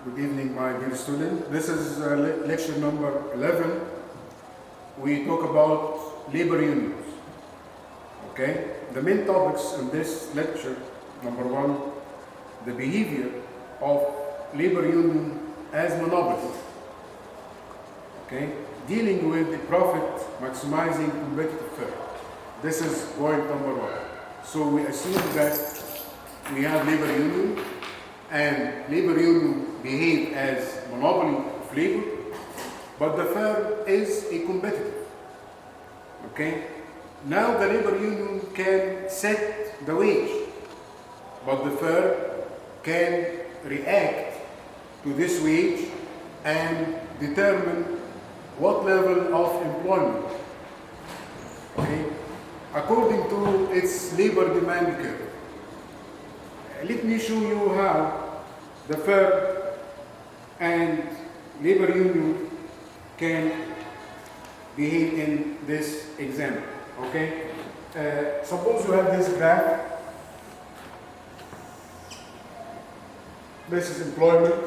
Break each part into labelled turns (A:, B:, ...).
A: Good evening, my dear student. This is lecture number 11. We talk about labor unions. Okay? The main topics in this lecture, number one, the behavior of labor union as monopoly. Okay? Dealing with the profit maximizing competitive firm. This is point number one. So we assume that we have labor union, and labor union behave as monopoly of labor, but the firm is a competitor. Okay? Now the labor union can set the wage, but the firm can react to this wage and determine what level of employment, okay, according to its labor demand curve. Let me show you how the firm and labor union can behave in this example. Okay? Suppose you have this graph. This is employment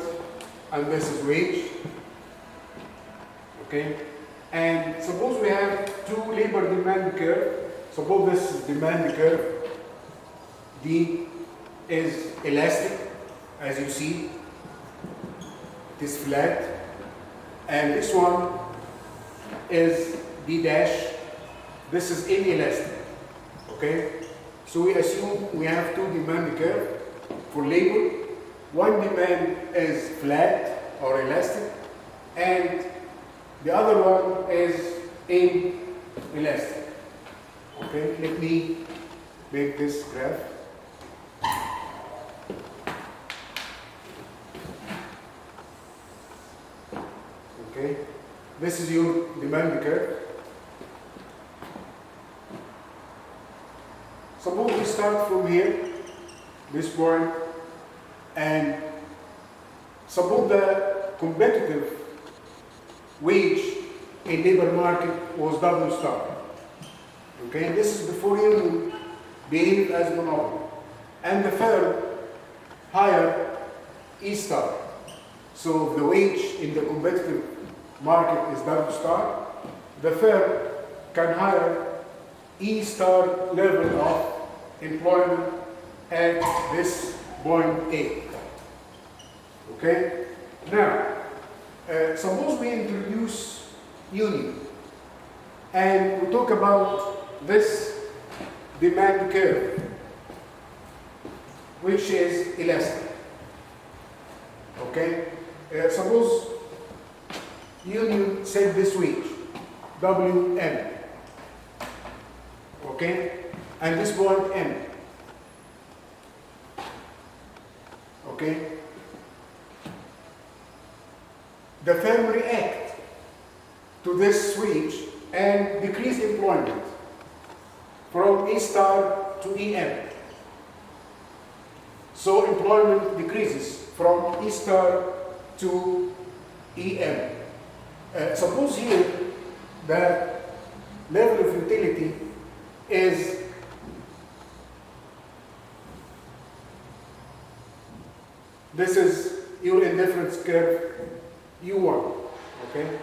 A: and this is wage. Okay? And suppose we have two labor demand curve. Suppose this is demand curve. D is elastic, as you see. It is flat. And this one is D dash. This is inelastic. Okay? So we assume we have two demand curve for labor. One demand is flat or elastic, and the other one is inelastic. Okay? Let me make this graph. Okay, this is your demand curve. Suppose we start from here, this point, and suppose the competitive wage in labor market was W star. Okay, this is before union behave as monopoly, and the firm hire E star. So the wage in the competitive market is W star. The firm can hire E star level of employment at this point A. Okay? Now, suppose we introduce union and we talk about this demand curve, which is elastic. Okay? Suppose union set this wage, WM, okay, and this point M, okay. The firm react to this wage and decrease employment from E star to EM. So employment decreases from E star to EM. Suppose here the level of utility is this is your indifference curve U1. Okay?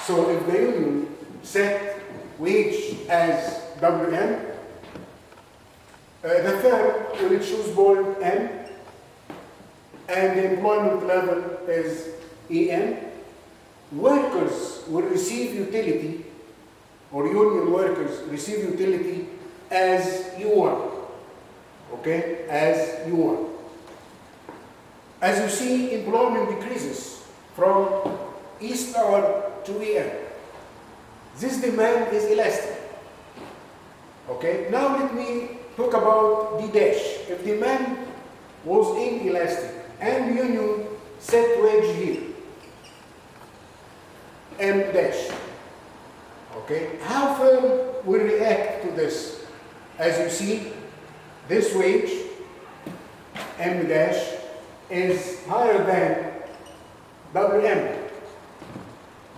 A: So if the union set wage as WM, the firm will choose point M, and the employment level is EM. Workers will receive utility, or union workers receive utility as U1. Okay? As U1. As you see, employment decreases from E star to EM. This demand is elastic. Okay? Now let me talk about D dash. If demand was inelastic and union set wage here, M dash. Okay? How firm will react to this? As you see, this wage, M dash, is higher than WM.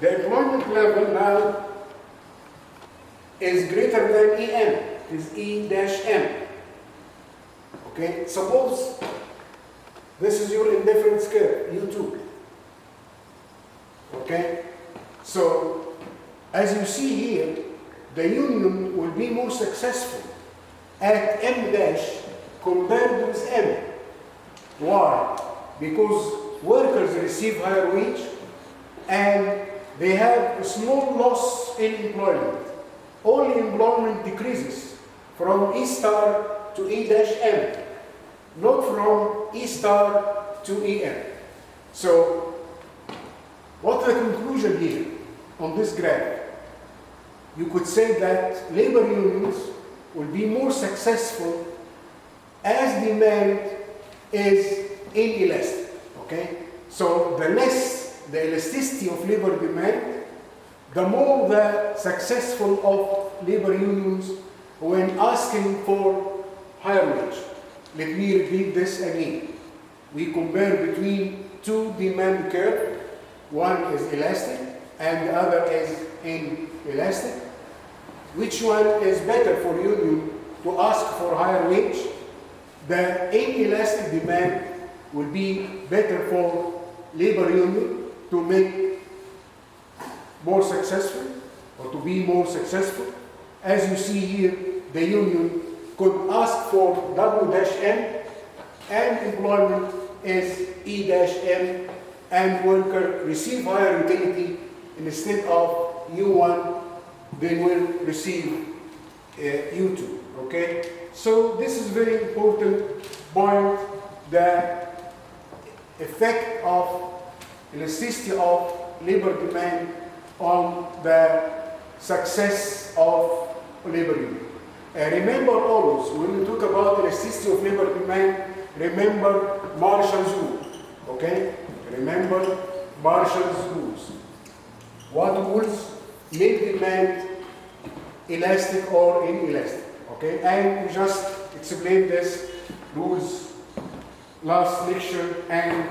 A: The employment level now is greater than EM, is E dash M. Okay? Suppose this is your indifference curve, U2. So, as you see here, the union will be more successful at M dash compared with M. Why? Because workers receive higher wage and they have a small loss in employment. Only employment decreases from E star to E dash M, not from E star to EM. So, what's the conclusion here on this graph? You could say that labor unions will be more successful as demand is inelastic, okay? So the less the elasticity of labor demand, the more the successful of labor unions when asking for higher wage. Let me repeat this again. We compare between two demand curves. One is elastic and the other is inelastic. Which one is better for union to ask for higher wage? The inelastic demand will be better for labor union to make more successful or to be more successful. As you see here, the union could ask for W-M and employment is E-M and worker receive higher utility instead of U1, they will receive U2, okay? So this is very important point, the effect of elasticity of labor demand on the success of labor union. Remember always, when we talk about elasticity of labor demand, remember Marshall's rule, okay? Remember Marshall's rules. What rules make demand elastic or inelastic, okay? And we just explained this rules last lecture, and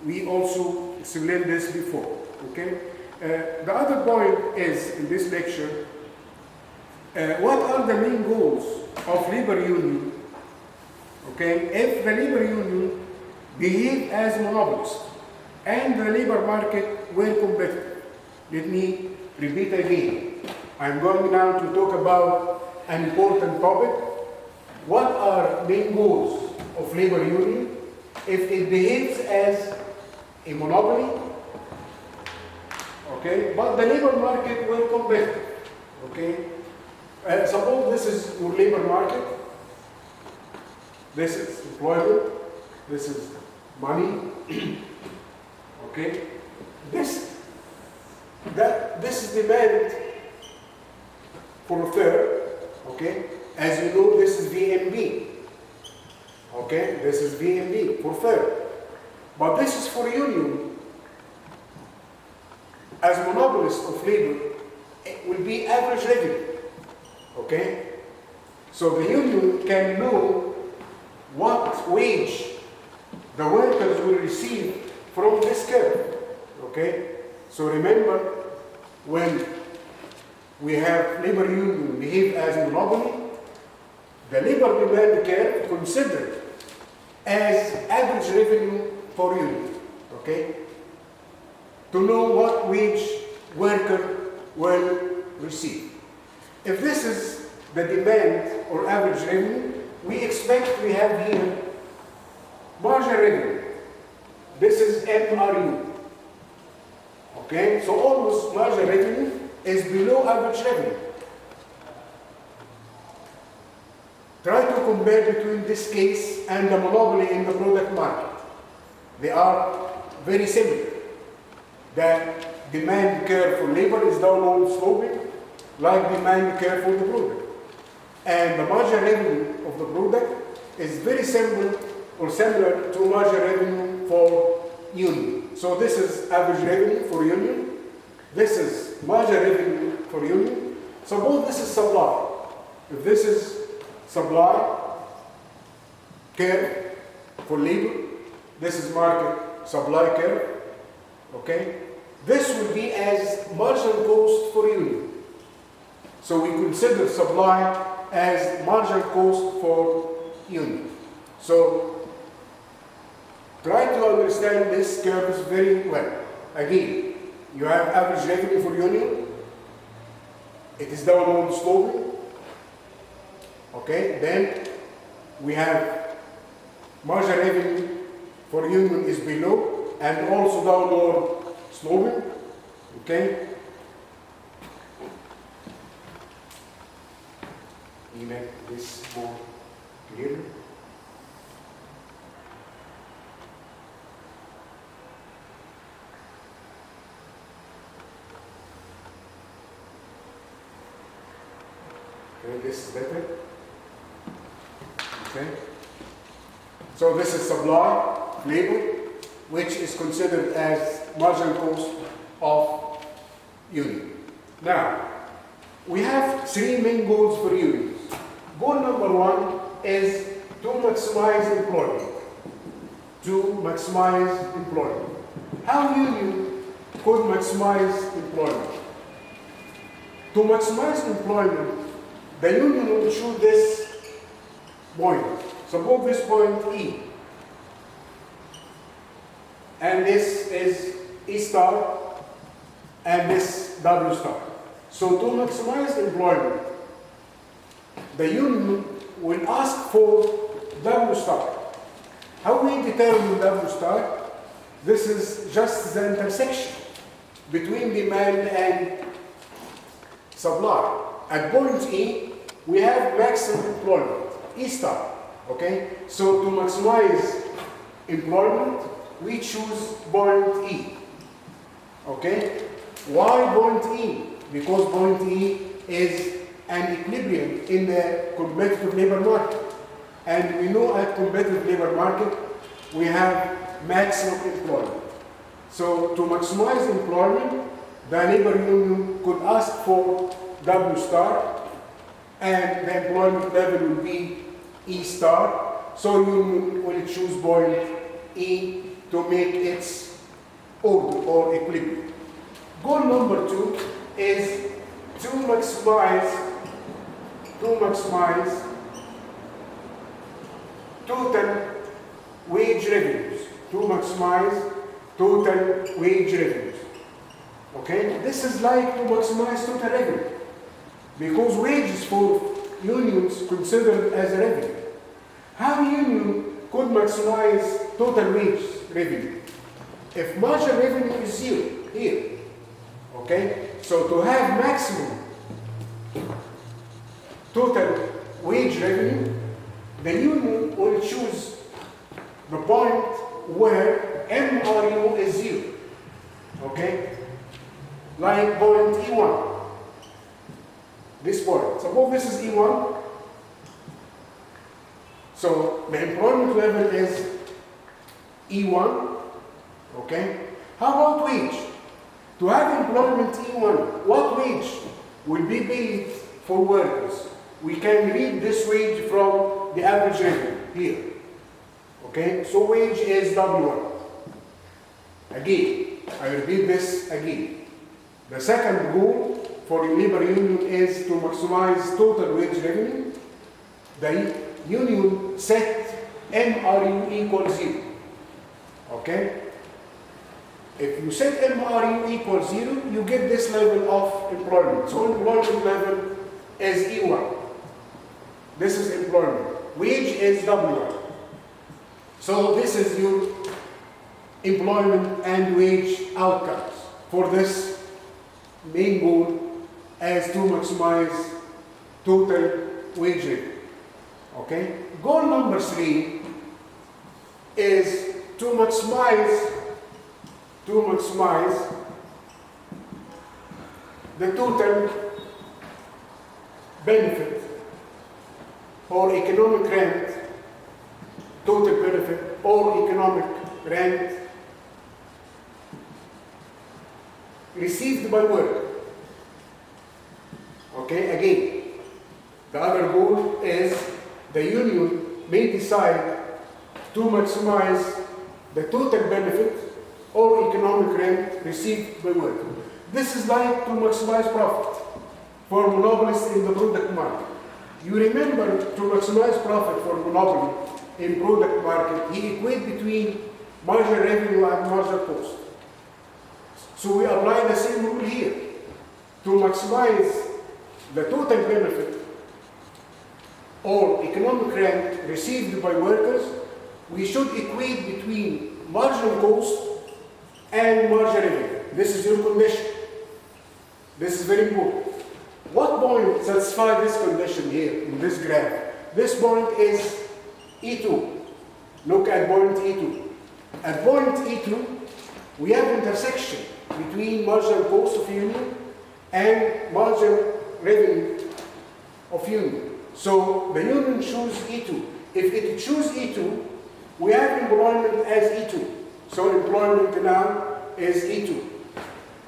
A: we also explained this before, okay? The other point is, in this lecture, what are the main goals of labor union, okay? If the labor union behave as monopolist and the labor market were competitive. Let me repeat again. I'm going now to talk about an important topic. What are main goals of labor union if it behaves as a monopoly, okay, but the labor market were competitive, okay? Suppose this is your labor market, this is employment, this is money, okay? This is demand for a third, okay? As you know, this is VMB, okay? This is VMB for third. But this is for union. As monopolist of labor, it will be average revenue, okay? So the union can know what wage the workers will receive from this curve, okay? So remember, when we have labor union behave as a monopoly, the labor demand curve considered as average revenue for union, okay? To know what wage worker will receive. If this is the demand or average revenue, we expect we have here margin revenue. This is MRU. Okay, so almost margin revenue is below average revenue. Try to compare between this case and the monopoly in the product market. They are very similar. The demand curve for labor is downward sloping, like demand curve for the product. And the margin revenue of the product is very similar to margin revenue for union. So this is average revenue for union. This is margin revenue for union. Suppose this is supply. If this is supply curve for labor, this is market supply curve. Okay? This will be as marginal cost for union. So we consider supply as marginal cost for union. So try to understand this curve very well. Again, you have average revenue for union. It is downward sloping. Okay, then we have margin revenue for union is below and also downward sloping. Okay. You make this more clear. Okay, this is better. Okay. So this is supply labor, which is considered as marginal cost of union. Now, we have three main goals for unions. Goal number one is to maximize employment. To maximize employment. How union could maximize employment? To maximize employment, the union will choose this point. Suppose this point E. And this is E star and this W star. So to maximize employment, the union will ask for W star. How we determine W star? This is just the intersection between demand and supply. At point E, we have maximum employment, E star. Okay? So to maximize employment, we choose point E. Okay? Why point E? Because point E is an equilibrium in the competitive labor market. And we know at competitive labor market, we have maximum employment. So to maximize employment, the labor union could ask for W star, and the employment level will be E star. So union will choose point E to make its order or equilibrium. Goal number two is to maximize total wage revenues. To maximize total wage revenues. Okay? This is like to maximize total revenue. Because wages for unions considered as a revenue. How union could maximize total wage revenue? If marginal revenue is zero here. Okay? So to have maximum total wage revenue, the union will choose the point where MRU is zero. Okay? Like point E1. This point. Suppose this is E1. So the employment level is E1. Okay? How about wage? To have employment E1, what wage will be paid for workers? We can read this wage from the average revenue here. Okay? So wage is W1. Again, I repeat this again. The second goal for the labor union is to maximize total wage revenue. The union set MRU equals 0. Okay? If you set MRU equals 0, you get this level of employment. So employment level is E1. This is employment. Wage is W1. So this is your employment and wage outcomes for this main goal as to maximize total wage rate. Okay? Goal number 3 is to maximize the total benefit or economic rent, total benefit or economic rent received by work. Okay, again, the other goal is the union may decide to maximize the total benefit or economic rent received by work. This is like to maximize profit for monopolists in the product market. You remember, to maximize profit for monopoly in product market, he equate between marginal revenue and marginal cost. So we apply the same rule here. To maximize the total benefit or economic rent received by workers, we should equate between marginal cost and marginal revenue. This is your condition. This is very important. What point satisfies this condition here in this graph? This point is E2. Look at point E2. At point E2, we have intersection between marginal cost of union and marginal revenue of union. So the union choose E2. If it choose E2, we have employment as E2. So employment now is E2.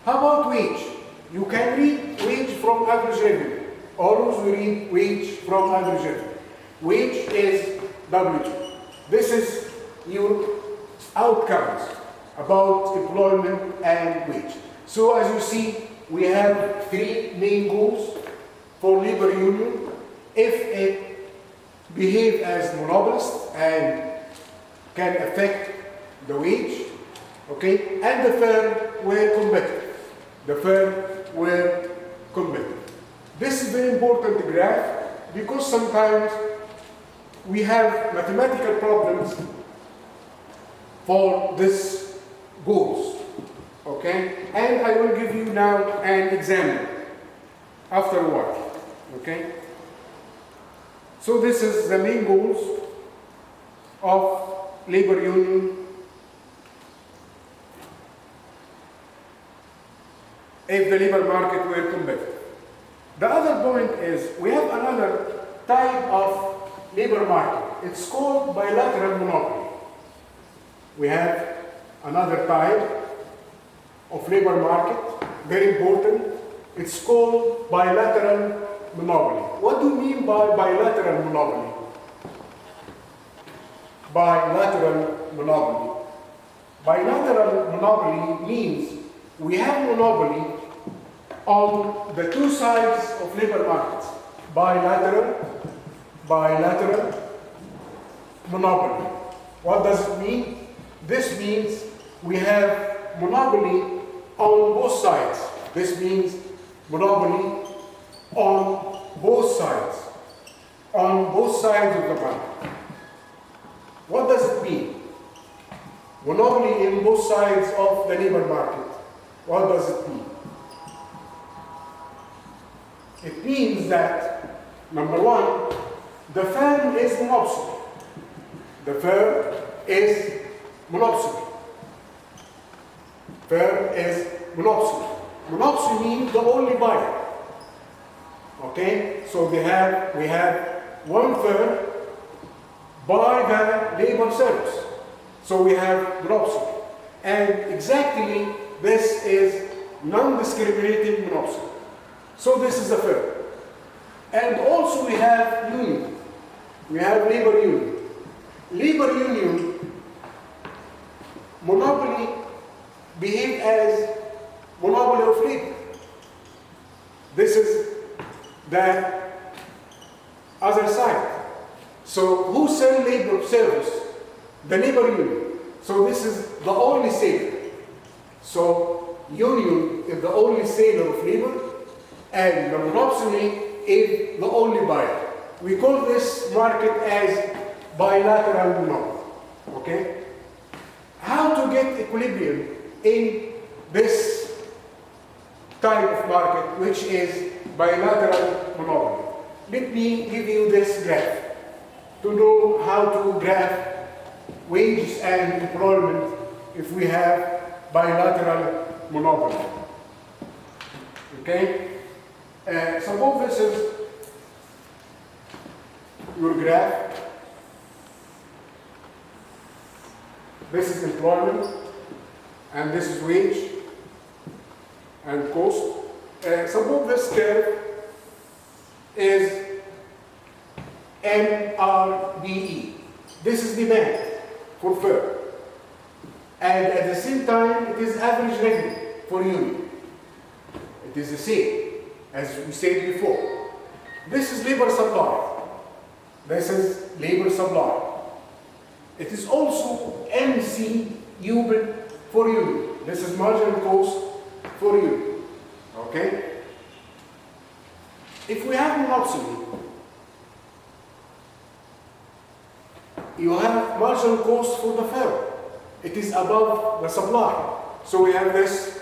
A: How about wage? You can read wage from average revenue. Always we read wage from average revenue. Wage is W2. This is your outcomes about employment and wage. So as you see, we have three main goals for labor union. If it behave as monopolist and can affect the wage, okay, and the firm were competitive. The firm were competitive. This is very important graph because sometimes we have mathematical problems for this goals, okay? And I will give you now an example after a while, okay? So this is the main goals of labor union if the labor market were competitive. The other point is we have another type of labor market. It's called bilateral monopoly. We have another type of labor market, very important. It's called bilateral monopoly. What do you mean by bilateral monopoly? Bilateral monopoly. Bilateral monopoly means we have monopoly on the two sides of labor markets. Bilateral monopoly. What does it mean? This means we have monopoly on both sides. This means monopoly on both sides. On both sides of the market. What does it mean? Monopoly in both sides of the labor market. What does it mean? It means that, number one, the firm is monopoly. The firm is monopoly. Firm is monopoly. Monopoly means the only buyer. Okay? So we have one firm buy the labor service. So we have monopoly. And exactly this is non-discriminating monopoly. So this is a firm. And also we have union. We have labor union. Labor union monopoly behave as monopoly of labor. This is the other side. So who sell labor service? The labor union. So this is the only seller. So union is the only seller of labor and the monopoly is the only buyer. We call this market as bilateral monopoly. Okay? How to get equilibrium in this type of market, which is bilateral monopoly? Let me give you this graph to know how to graph wages and employment if we have bilateral monopoly. Okay? Suppose this is your graph. This is employment, and this is wage and cost. Suppose this curve is MRBE. This is demand for firm. And at the same time, it is average revenue for union. It is the same as we said before. This is labor supply. This is labor supply. It is also MC Ubin for union. This is marginal cost for union. Okay? If we have monopsony, you have marginal cost for the firm. It is above the supply. So we have this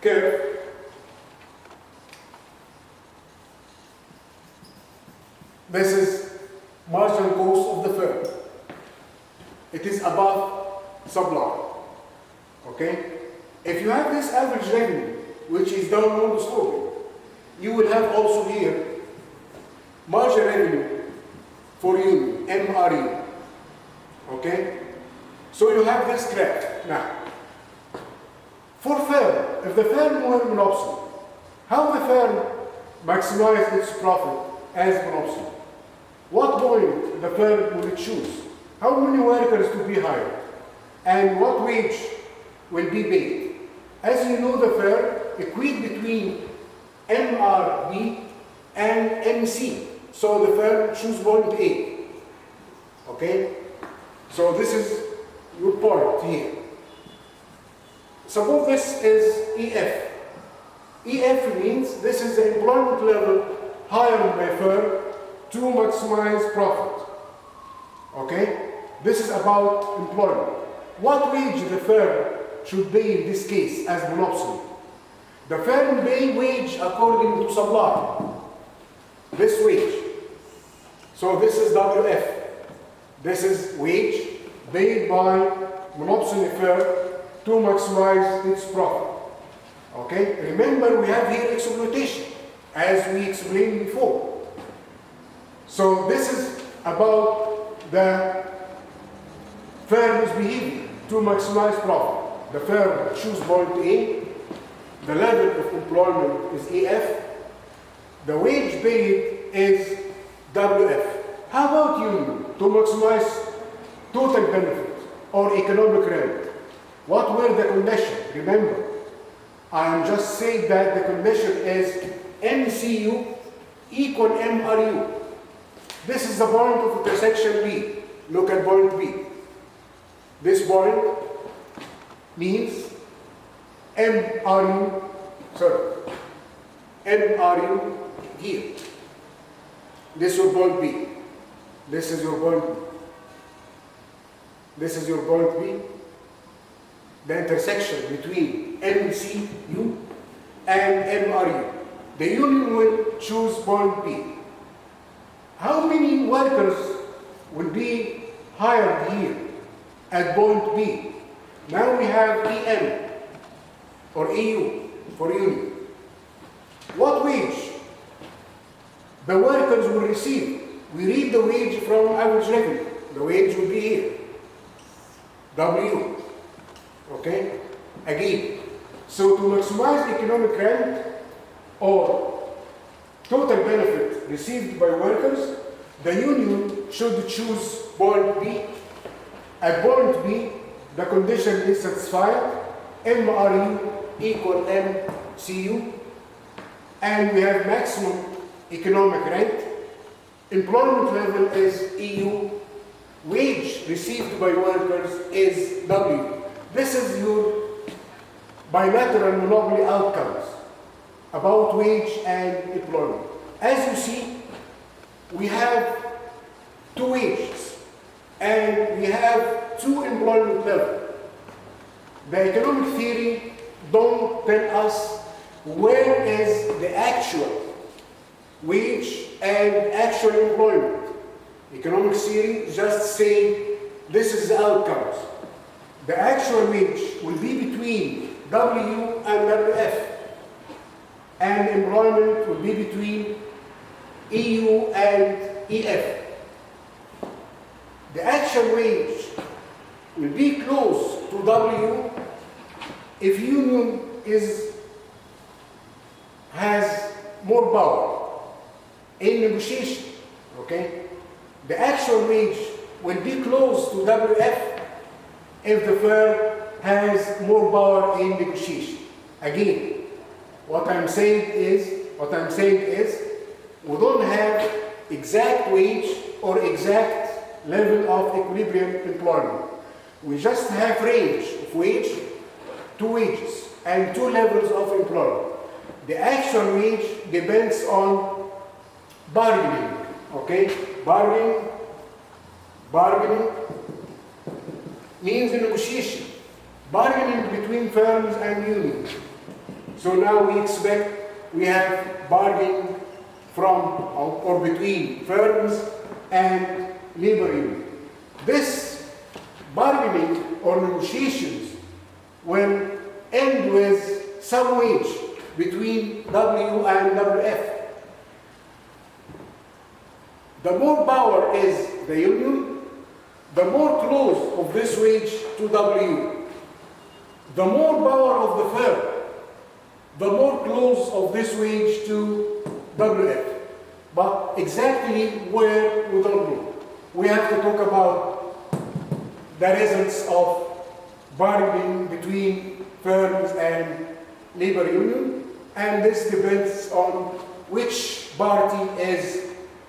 A: curve. This is marginal cost of the firm. It is above supply. Okay? If you have this average revenue, which is downward sloping, you will have also here margin revenue for union, MRU. Okay? So you have this graph. Now, for firm, if the firm were monopsony, how the firm maximize its profit as monopsony? What point the firm will choose? How many workers to be hired? And what wage will be paid? As you know, the firm equate between MRB and MC. So the firm choose point A. Okay? So this is your point here. Suppose this is EF. EF means this is the employment level hired by firm to maximize profit. Okay? This is about employment. What wage the firm should pay in this case as monopsony? The firm pay wage according to supply. This wage. So this is WF. This is wage paid by monopsony firm to maximize its profit. Okay? Remember, we have here exploitation, as we explained before. So this is about the firm's behavior to maximize profit. The firm choose point A, the level of employment is EF, the wage paid is WF. How about union to maximize total benefit or economic rent? What were the conditions? Remember, I am just saying that the condition is MCU equal MRU. This is the point of intersection B. Look at point B. This point means MRU here. This is your point B. This is your point B. This is your point B. The intersection between MCU and MRU. The union will choose point B. How many workers will be hired here at point B? Now we have EM or EU for union. What wage the workers will receive? We read the wage from average revenue. The wage will be here. W. Okay? Again. So to maximize economic rent or total benefit received by workers, the union should choose point B. At point B, the condition is satisfied. MRU equal MCU. And we have maximum economic rent. Employment level is EU. Wage received by workers is W. This is your bilateral monopoly outcomes about wage and employment. As you see, we have two wages and we have two employment levels. The economic theory don't tell us where is the actual wage and actual employment. Economic theory just say this is the outcomes. The actual wage will be between W and WF, and employment will be between EU and EF. The actual wage will be close to W if union has more power in negotiation. Okay? The actual wage will be close to WF if the firm has more power in negotiation. Again, what I'm saying is we don't have exact wage or exact level of equilibrium employment. We just have range of wage, two wages. and 2 levels of employment. The actual wage depends on bargaining, okay? Bargaining means negotiation. Bargaining between firms and unions. So now we have bargaining from or between firms and labor union. This bargaining or negotiations will end with some wage between W and WF. The more power is the union, the more close of this wage to W. The more power of the firm, the more close of this wage to WF. But exactly where, we don't know. We have to talk about the results of bargaining between firms and labor union, and this depends on which party is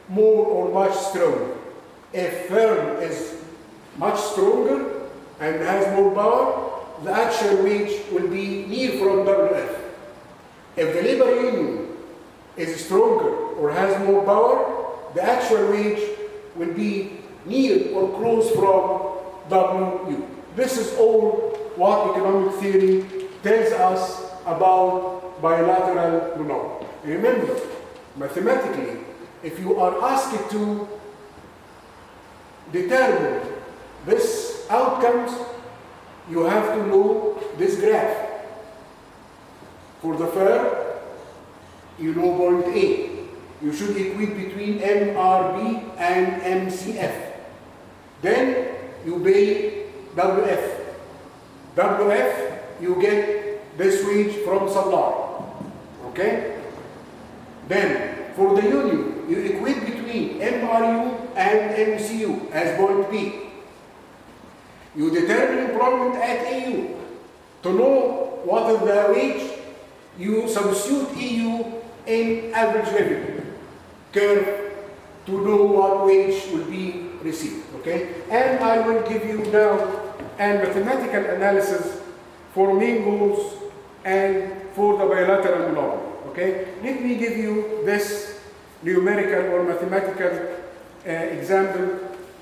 A: more or much stronger. If firm is much stronger and has more power, the actual wage will be near from WF. If the labor union is stronger or has more power, the actual wage will be near or close from W. This is all what economic theory tells us about bilateral monopoly. Remember, mathematically, if you are asked to determine this outcomes, you have to know this graph. For the firm, you know point A. You should equate between MRB and MCF. Then you pay WF. WF, you get this wage from supply. Okay? Then, for the union, you equate between MRU and MCU as point B. You determine employment at EU. To know what is the wage, you substitute EU in average revenue curve to know what wage will be received. Okay? And I will give you now a mathematical analysis for main goals and for the bilateral monopoly. Okay? Let me give you this numerical or mathematical example,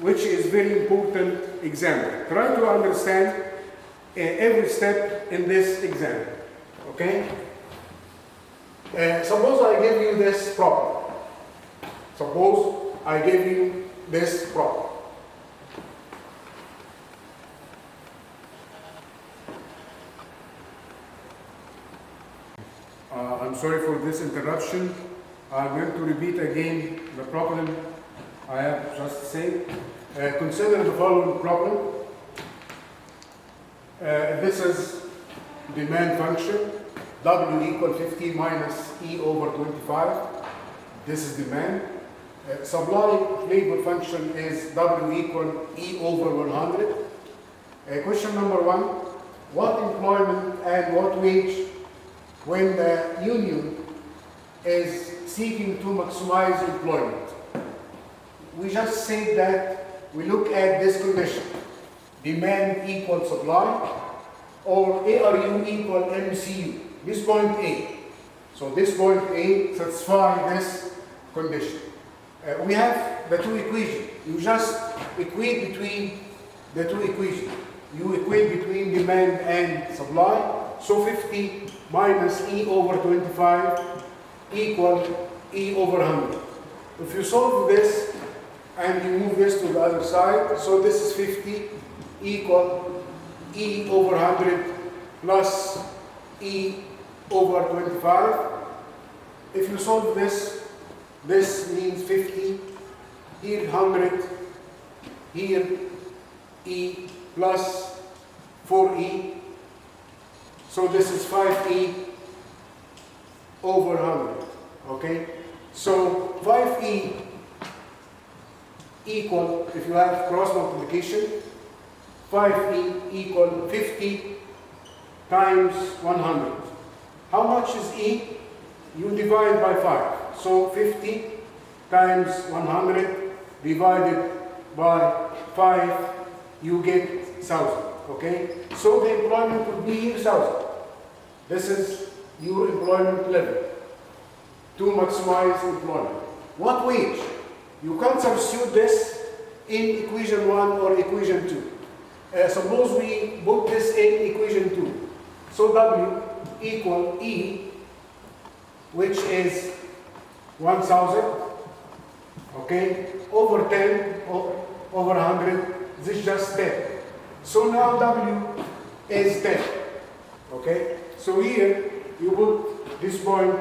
A: which is very important example. Try to understand every step in this example. Okay? Suppose I give you this problem. Suppose I give you this problem. I'm sorry for this interruption. I'm going to repeat again the problem I have just said. Consider the following problem. This is demand function. W equal 50 minus E over 25. This is demand. Supply labor function is W equal E over 100. Question number 1. What employment and what wage when the union is seeking to maximize employment? We just said that we look at this condition. Demand equal supply, or ARU equal MCU. This point A. So this point A satisfies this condition. We have the two equations. You just equate between the two equations. You equate between demand and supply. So 50 minus E over 25 equal E over 100. If you solve this and you move this to the other side, so this is 50 equal E over 100 plus E over 25. If you solve this, this means 50, here 100, here E plus 4E. So this is 5E over 100, okay? So 5E equal, if you have cross multiplication, 5E equal 50 times 100. How much is E? You divide by 5. So 50 times 100 divided by 5, you get 1,000. Okay? So the employment would be 1,000. This is your employment level to maximize employment. What wage? You can substitute this in equation 1 or equation 2. Suppose we put this in equation 2. So W equal E, which is 1,000, okay, over 10, over 100, this is just 10. So now W is 10, okay? So here you put this point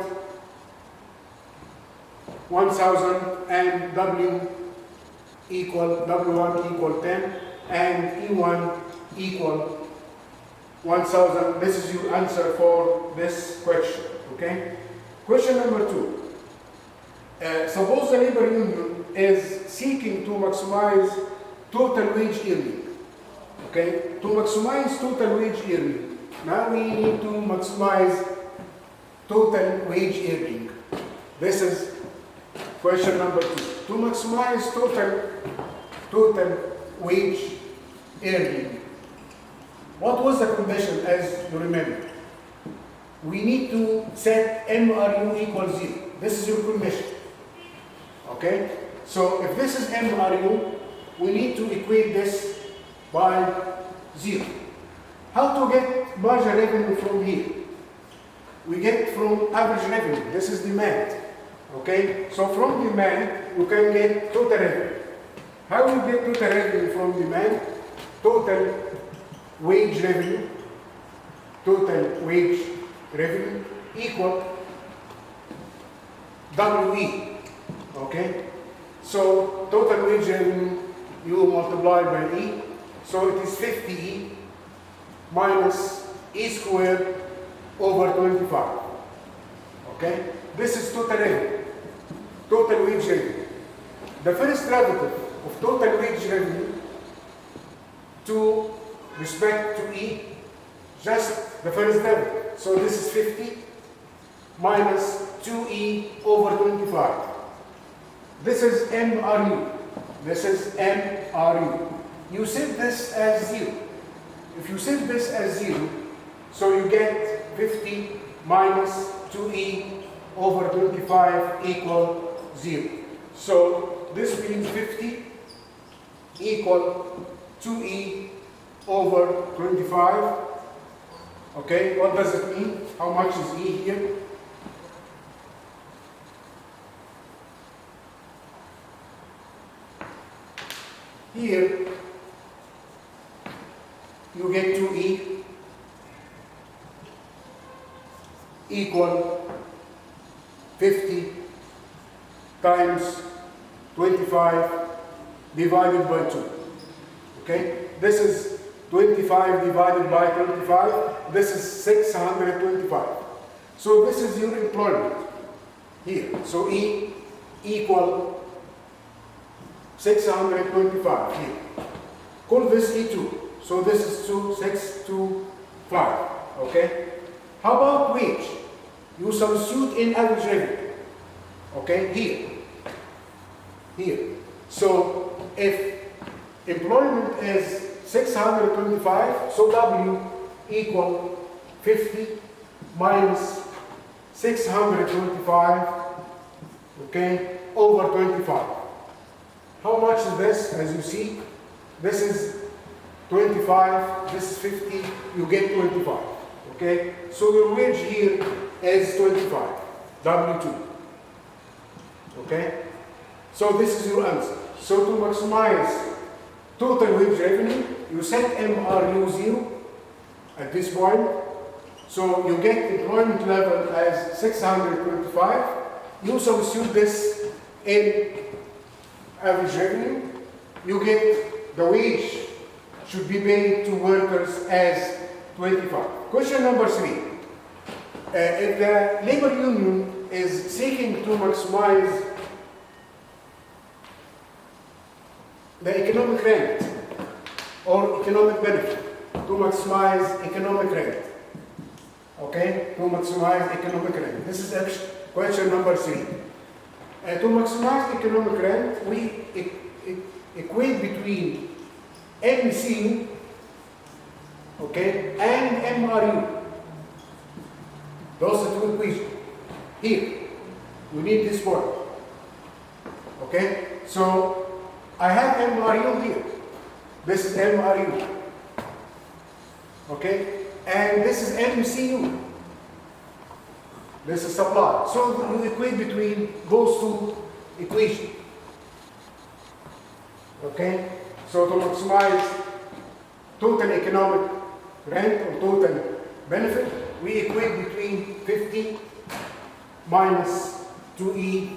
A: 1,000 and W1 equal 10 and E1 equal 1,000. This is your answer for this question, okay? Question number 2. Suppose the labor union is seeking to maximize total wage earning, okay? To maximize total wage earning, now we need to maximize total wage earning. This is question number 2. To maximize total wage earning. What was the condition, as you remember? We need to set MRU equals 0. This is your condition. Okay? So if this is MRU, we need to equate this by 0. How to get margin revenue from here? We get from average revenue. This is demand. Okay? So from demand, you can get total revenue. How you get total revenue from demand? Total wage revenue. Total wage revenue equal WE. Okay? So total wage revenue you multiply by E. So it is 50E minus E squared over 25. Okay? This is total revenue. Total wage revenue. The first derivative of total wage revenue to respect to E, just the first derivative. So this is 50 minus 2E over 25. This is MRU. This is MRU. You set this as 0. If you set this as 0, so you get 50 minus 2E over 25 equal 0. So this means 50 equal 2E over 25. Okay, what does it mean? How much is E here? Here, you get 2E equal 50 times 25 divided by 2. Okay? This is 25 divided by 25. This is 625. So this is your employment here. So E equal 625 here. Call this E2. So this is 625. Okay? How about wage? You substitute in average revenue. Okay? Here. So if employment is 625, so W equal 50 minus 625, okay, over 25. How much is this? As you see, this is 25, this is 50, you get 25. Okay? So your wage here is 25, W2. Okay? So this is your answer. So to maximize total wage revenue, you set MRU 0 at this point. So you get employment level as 625. You substitute this in average revenue. You get the wage should be paid to workers as 25. Question number 3. If the labor union is seeking to maximize the economic rent or economic benefit, to maximize economic rent. Okay? To maximize economic rent. This is question number 3. To maximize economic rent, we equate between MC, okay, and MRU. Those are two equations. Here, we need this one. Okay? So I have MRU here. This is MRU. Okay? And this is MCU. This is supply. So you equate between those two equations. Okay? So to maximize total economic rent or total benefit, we equate between 50 minus 2E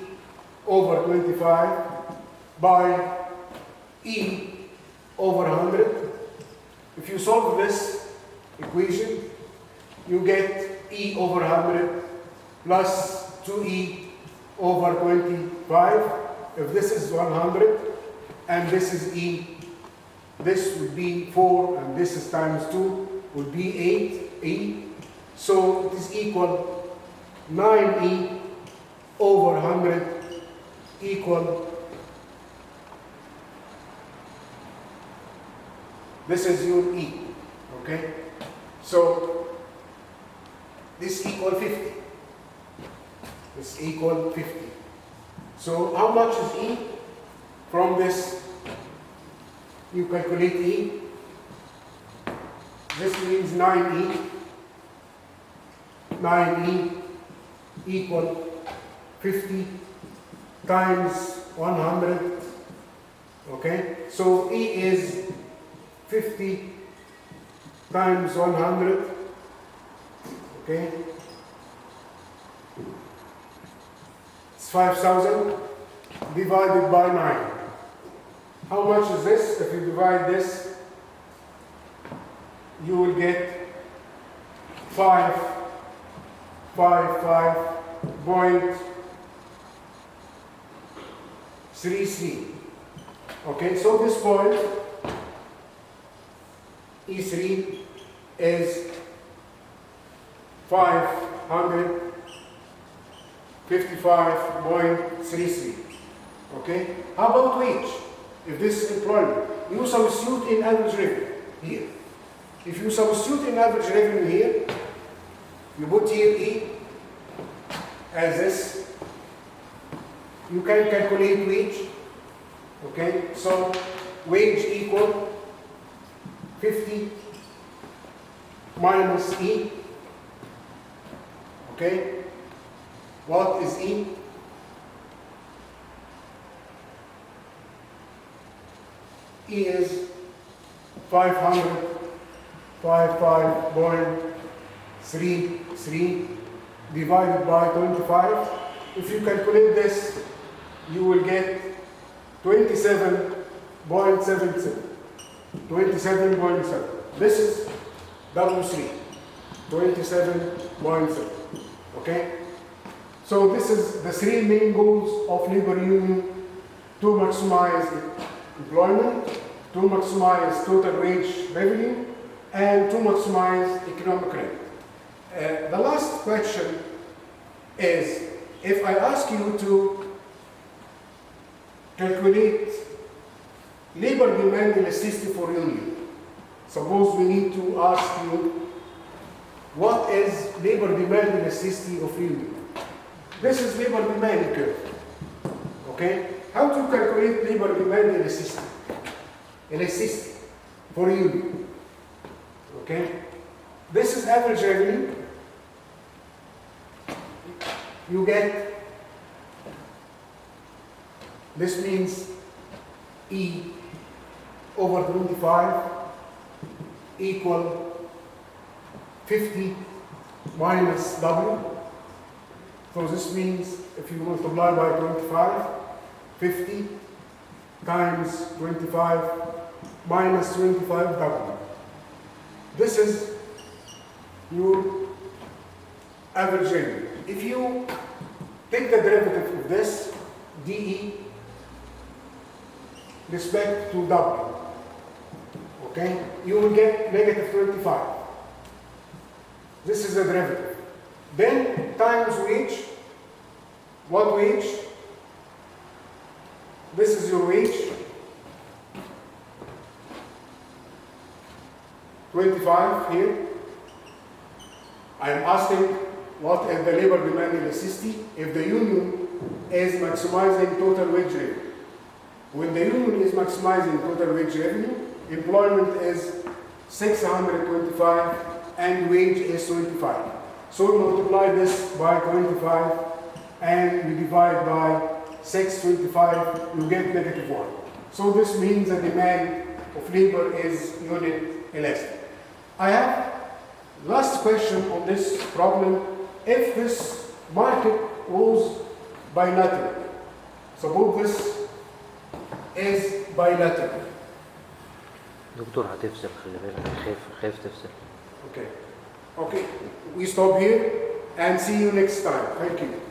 A: over 25 by E over 100. If you solve this equation, you get E over 100 plus 2E over 25. If this is 100 and this is E, this would be 4 and this is times 2 would be 8E. So it is equal 9E over 100 equal, this is your E, okay? So this equal 50. This equal 50. So how much is E? From this, you calculate E. This means 9E. 9E equal 50 times 100. Okay? So E is 50 times 100. Okay? It's 5,000 divided by 9. How much is this? If you divide this, you will get 555.33. Okay, so this point, E3, is 555.33. Okay, how about wage? If this is employment, you substitute in average revenue here. If you substitute in average revenue here, you put here E as this, you can calculate wage. Okay, so wage equal 50 minus E. Okay, what is E? E is 555.33 divided by 25. If you calculate this, you will get 27.77. 27.7. This is W3. 27.7. Okay? So this is the three main goals of labor union: to maximize employment, to maximize total wage revenue, and to maximize economic rent. The last question is, if I ask you to calculate labor demand elasticity for union, suppose we need to ask you, what is labor demand elasticity of union? This is labor demand curve. Okay? How to calculate labor demand elasticity? Elasticity for union. Okay? This is average revenue. You get, this means E over 25 equal 50 minus W. So this means if you multiply by 25, 50 times 25 minus 25 W. This is your average revenue. If you take the derivative of this, dE respect to W, okay, you will get negative 25. This is the derivative. Then times wage. What wage? This is your wage. 25 here. I am asking what is the labor demand elasticity if the union is maximizing total wage revenue. When the union is maximizing total wage revenue, employment is 625 and wage is 25. So we multiply this by 25 and we divide by 625, you get -1. So this means the demand of labor is unit elastic. I have last question on this problem. If this market was bilateral, suppose this is bilateral.
B: دكتور هتفصل خلي بالك خايف تفصل.
A: Okay. We stop here and see you next time. Thank you.